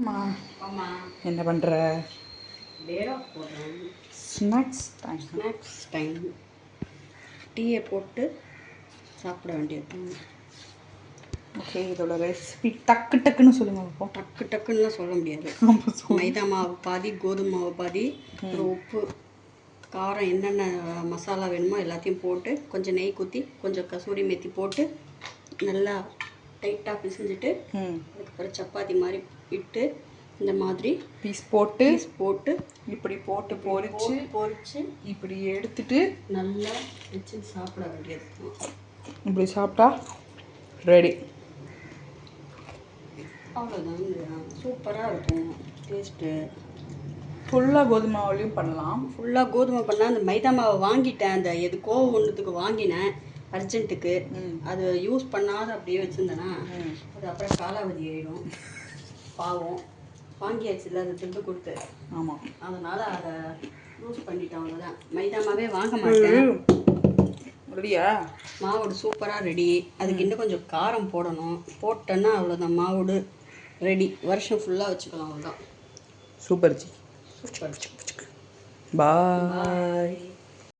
அம்மா ஆமா என்ன பண்ணுற? டேரா போடுறேன். ஸ்நாக்ஸ் டைம் டீயை போட்டு சாப்பிட வேண்டியது. ஓகே, இதோட ரெசிபி டக்கு டக்குன்னு சொல்லுங்கள் பார்ப்போம். டக்கு டக்குன்னுலாம் சொல்ல முடியாது. மைதா மாவு பாதி, கோதுமை மாவு பாதி, ஒரு உப்பு, காரம், என்னென்ன மசாலா வேணுமோ எல்லாத்தையும் போட்டு கொஞ்சம் நெய் ஊற்றி கொஞ்சம் கசூரி மெத்தி போட்டு நல்லா டைட்டாக பிசைஞ்சிட்டு அதுக்கப்புறம் சப்பாத்தி மாதிரி இட்டு இந்த மாதிரி பீஸ் போட்டு இப்படி போட்டு பொரிச்சு இப்படி எடுத்துட்டு நல்லா வச்சு சாப்பிட வேண்டியது. இப்படி சாப்பிட்டா ரெடி. அவ்வளோதான். சூப்பராக இருக்கும் டேஸ்ட்டு. ஃபுல்லாக கோதுமை மாவுலையும் பண்ணலாம். ஃபுல்லாக கோதுமை பண்ணால் அந்த மைதா மாவை வாங்கிட்டேன். அந்த எதுக்கோ ஒன்றுத்துக்கு வாங்கினேன் அர்ஜென்ட்டுக்கு. அது யூஸ் பண்ணாத அப்படியே வச்சுருந்தேன்னா அது அப்புறம் காலாவதி ஆகிடும். பாவம் வாங்கியாச்சுல, அதை திருட்டு கொடுத்து. ஆமாம், அதனால் அதை யூஸ் பண்ணிட்டேன். அவ்வளோதான். மைதா மாவே வாங்க மாட்டேன். ரெடியா? மாவோடு சூப்பராக ரெடி. அதுக்கு இன்னும் கொஞ்சம் காரம் போடணும். போட்டேன்னா அவ்வளோதான், மாவோடு ரெடி. வருஷம் ஃபுல்லாக வச்சுக்கலாம். அவ்வளோதான். Super G. சூப்பர். பாய்.